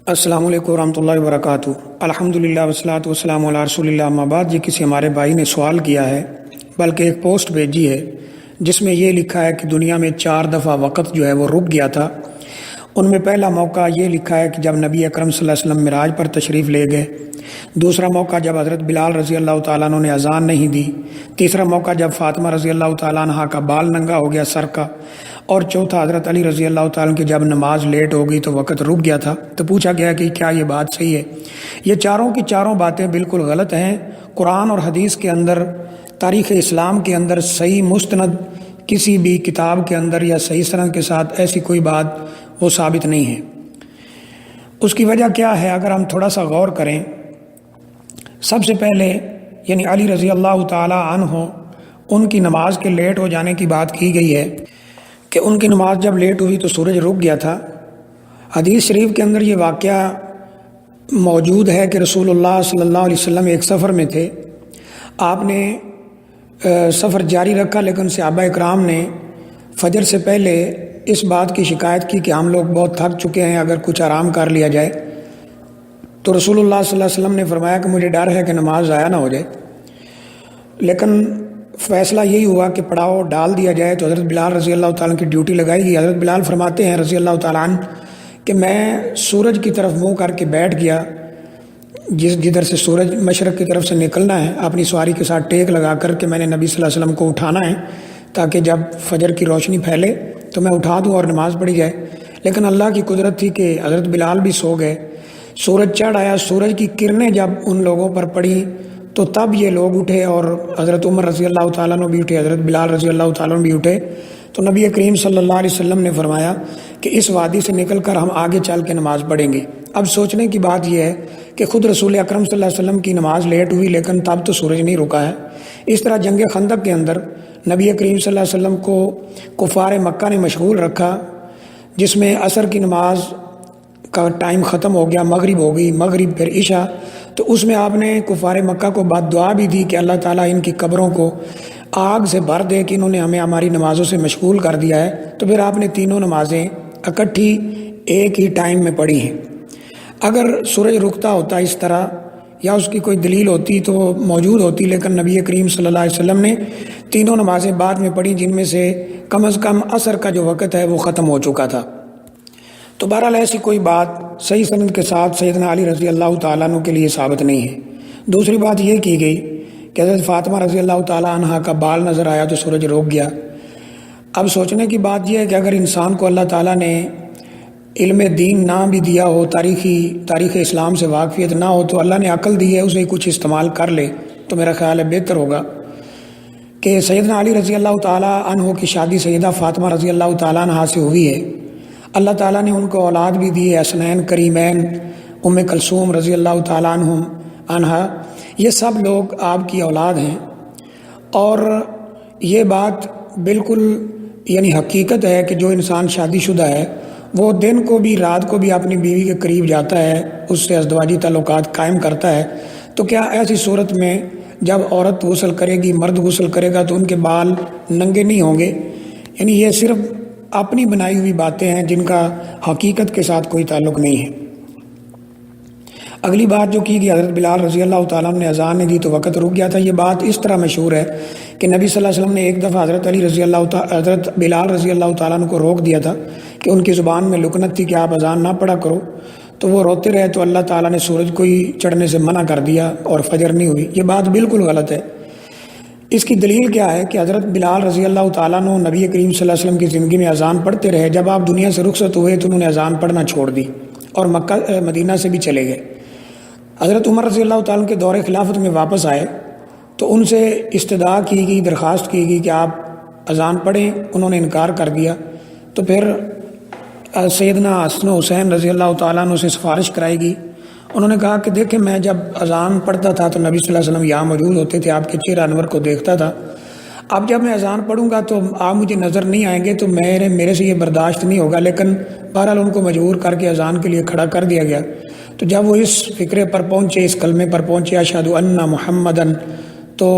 السلام علیکم ورحمۃ اللہ وبرکاتہ۔ الحمدللہ والصلاۃ والسلام علی رسول اللہ، اما بعد۔ یہ کسی ہمارے بھائی نے سوال کیا ہے، بلکہ ایک پوسٹ بھیجی ہے جس میں یہ لکھا ہے کہ دنیا میں 4 دفعہ وقت جو ہے وہ رک گیا تھا۔ ان میں پہلا موقع یہ لکھا ہے کہ جب نبی اکرم صلی اللہ علیہ وسلم معراج پر تشریف لے گئے، دوسرا موقع جب حضرت بلال رضی اللہ تعالیٰ عنہ نے اذان نہیں دی، تیسرا موقع جب فاطمہ رضی اللہ تعالیٰ عنہ کا بال ننگا ہو گیا سر کا، اور چوتھا حضرت علی رضی اللہ تعالیٰ عنہ کی جب نماز لیٹ ہو گئی تو وقت رک گیا تھا۔ تو پوچھا گیا کہ کیا یہ بات صحیح ہے؟ یہ چاروں کی چاروں باتیں بالکل غلط ہیں۔ قرآن اور حدیث کے اندر، تاریخ اسلام کے اندر صحیح مستند کسی بھی کتاب کے اندر یا صحیح سند کے ساتھ ایسی کوئی بات وہ ثابت نہیں ہے۔ اس کی وجہ کیا ہے؟ اگر ہم تھوڑا سا غور کریں، سب سے پہلے یعنی علی رضی اللہ تعالیٰ عنہ ان کی نماز کے لیٹ ہو جانے کی بات کی گئی ہے کہ ان کی نماز جب لیٹ ہوئی تو سورج رک گیا تھا۔ حدیث شریف کے اندر یہ واقعہ موجود ہے کہ رسول اللہ صلی اللہ علیہ وسلم ایک سفر میں تھے، آپ نے سفر جاری رکھا، لیکن صحابہ اکرام نے فجر سے پہلے اس بات کی شکایت کی کہ ہم لوگ بہت تھک چکے ہیں، اگر کچھ آرام کر لیا جائے۔ تو رسول اللہ صلی اللہ علیہ وسلم نے فرمایا کہ مجھے ڈر ہے کہ نماز ضائع نہ ہو جائے، لیکن فیصلہ یہی ہوا کہ پڑاؤ ڈال دیا جائے۔ تو حضرت بلال رضی اللہ تعالیٰ کی ڈیوٹی لگائی گئی۔ حضرت بلال فرماتے ہیں رضی اللہ تعالیٰ عنہ کہ میں سورج کی طرف منہ کر کے بیٹھ گیا، جدھر سے سورج مشرق کی طرف سے نکلنا ہے، اپنی سواری کے ساتھ ٹیک لگا کر کے میں نے نبی صلی اللہ علیہ وسلم کو اٹھانا ہے تاکہ جب فجر کی روشنی پھیلے تو میں اٹھا دوں اور نماز پڑھی جائے۔ لیکن اللہ کی قدرت تھی کہ حضرت بلال بھی سو گئے۔ سورج چڑھ آیا، سورج کی کرنیں جب ان لوگوں پر پڑی تو تب یہ لوگ اٹھے، اور حضرت عمر رضی اللہ تعالیٰ عنہ بھی اٹھے، حضرت بلال رضی اللہ تعالیٰ عنہ بھی اٹھے۔ تو نبی کریم صلی اللہ علیہ وسلم نے فرمایا کہ اس وادی سے نکل کر ہم آگے چل کے نماز پڑھیں گے۔ اب سوچنے کی بات یہ ہے کہ خود رسول اکرم صلی اللہ علیہ وسلم کی نماز لیٹ ہوئی، لیکن تب تو سورج نہیں رکا ہے۔ اس طرح جنگ خندق کے اندر نبی کریم صلی اللہ علیہ وسلم کو کفار مکہ نے مشغول رکھا، جس میں عصر کی نماز کا ٹائم ختم ہو گیا، مغرب ہو گئی، مغرب پھر عشاء۔ تو اس میں آپ نے کفار مکہ کو بد دعا بھی دی کہ اللہ تعالیٰ ان کی قبروں کو آگ سے بھر دے کہ انہوں نے ہمیں ہماری نمازوں سے مشغول کر دیا ہے۔ تو پھر آپ نے تینوں نمازیں اکٹھی ایک ہی ٹائم میں پڑھی ہیں۔ اگر سورج رکتا ہوتا اس طرح یا اس کی کوئی دلیل ہوتی تو وہ موجود ہوتی، لیکن نبی کریم صلی اللہ علیہ وسلم نے تینوں نمازیں بعد میں پڑھی، جن میں سے کم از کم عصر کا جو وقت ہے وہ ختم ہو چکا تھا۔ تو بہرحال ایسی کوئی بات صحیح سند کے ساتھ سیدنا علی رضی اللہ تعالیٰ عنہ کے لیے ثابت نہیں ہے۔ دوسری بات یہ کی گئی کہ حضرت فاطمہ رضی اللہ تعالیٰ عنہ کا بال نظر آیا تو سورج رک گیا۔ اب سوچنے کی بات یہ ہے کہ اگر انسان کو اللہ تعالیٰ نے علم دین نہ بھی دیا ہو، تاریخ اسلام سے واقفیت نہ ہو، تو اللہ نے عقل دی ہے، اسے کچھ استعمال کر لے تو میرا خیال ہے بہتر ہوگا۔ کہ سیدنا علی رضی اللہ تعالیٰ عنہ کی شادی سیدہ فاطمہ رضی اللہ تعالیٰ عنہ سے ہوئی ہے۔ اللہ تعالیٰ نے ان کو اولاد بھی دی ہے، حسنین کریمین، ام کلثوم رضی اللہ تعالیٰ عنہ، یہ سب لوگ آپ کی اولاد ہیں۔ اور یہ بات بالکل یعنی حقیقت ہے کہ جو انسان شادی شدہ ہے وہ دن کو بھی رات کو بھی اپنی بیوی کے قریب جاتا ہے، اس سے ازدواجی تعلقات قائم کرتا ہے۔ تو کیا ایسی صورت میں جب عورت غسل کرے گی، مرد غسل کرے گا، تو ان کے بال ننگے نہیں ہوں گے؟ یعنی یہ صرف اپنی بنائی ہوئی باتیں ہیں جن کا حقیقت کے ساتھ کوئی تعلق نہیں ہے۔ اگلی بات جو کی گئی، حضرت بلال رضی اللہ تعالیٰ نے اذان نہیں دی تو وقت رک گیا تھا۔ یہ بات اس طرح مشہور ہے کہ نبی صلی اللہ علیہ وسلم نے ایک دفعہ حضرت بلال رضی اللہ تعالیٰ عنہ کو روک دیا تھا کہ ان کی زبان میں لکنت تھی کہ آپ اذان نہ پڑھا کرو، تو وہ روتے رہے تو اللہ تعالیٰ نے سورج کو ہی چڑھنے سے منع کر دیا اور فجر نہیں ہوئی۔ یہ بات بالکل غلط ہے۔ اس کی دلیل کیا ہے کہ حضرت بلال رضی اللہ تعالیٰ عنہ نبی کریم صلی اللہ علیہ وسلم کی زندگی میں اذان پڑھتے رہے۔ جب آپ دنیا سے رخصت ہوئے تو انہوں نے اذان پڑھنا چھوڑ دی اور مکہ مدینہ سے بھی چلے گئے۔ حضرت عمر رضی اللہ تعالیٰ کے دور خلافت میں واپس آئے تو ان سے استدعا کی گئی، درخواست کی گئی کہ آپ اذان پڑھیں، انہوں نے انکار کر دیا۔ تو پھر سیدنا حسن و حسین رضی اللہ تعالیٰ عنہ سے سفارش کرائی گئی۔ انہوں نے کہا کہ دیکھیں، میں جب اذان پڑھتا تھا تو نبی صلی اللہ علیہ وسلم یہاں موجود ہوتے تھے، آپ کے چہرہ انور کو دیکھتا تھا۔ اب جب میں اذان پڑھوں گا تو آپ مجھے نظر نہیں آئیں گے تو میرے سے یہ برداشت نہیں ہوگا۔ لیکن بہرحال ان کو مجبور کر کے اذان کے لیے کھڑا کر دیا گیا۔ تو جب وہ اس فکرے پر پہنچے، اس کلمے پر پہنچے، اشہد ان محمدن، تو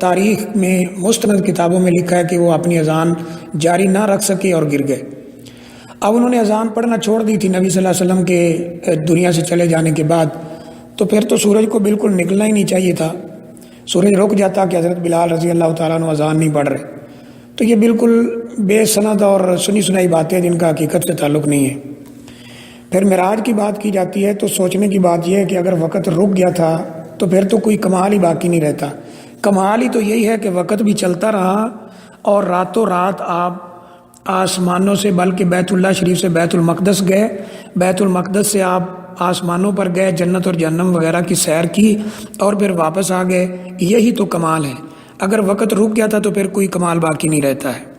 تاریخ میں مستند کتابوں میں لکھا ہے کہ وہ اپنی اذان جاری نہ رکھ سکے اور گر گئے۔ اب انہوں نے اذان پڑھنا چھوڑ دی تھی نبی صلی اللہ علیہ وسلم کے دنیا سے چلے جانے کے بعد، تو پھر تو سورج کو بالکل نکلنا ہی نہیں چاہیے تھا، سورج رک جاتا کہ حضرت بلال رضی اللہ تعالیٰ عنہ اذان نہیں پڑھ رہے. تو یہ بالکل بے سند اور سنی سنائی باتیں جن کا حقیقت سے تعلق نہیں ہے. پھر معراج کی بات کی جاتی ہے تو سوچنے کی بات یہ ہے کہ اگر وقت رک گیا تھا تو پھر تو کوئی کمال ہی باقی نہیں رہتا. کمال ہی تو یہی ہے کہ وقت بھی چلتا رہا اور راتوں رات آپ آسمانوں سے، بلکہ بیت اللہ شریف سے بیت المقدس گئے، بیت المقدس سے آپ آسمانوں پر گئے، جنت اور جہنم وغیرہ کی سیر کی اور پھر واپس آ گئے. یہی تو کمال ہے. اگر وقت رک گیا تھا تو پھر کوئی کمال باقی نہیں رہتا ہے.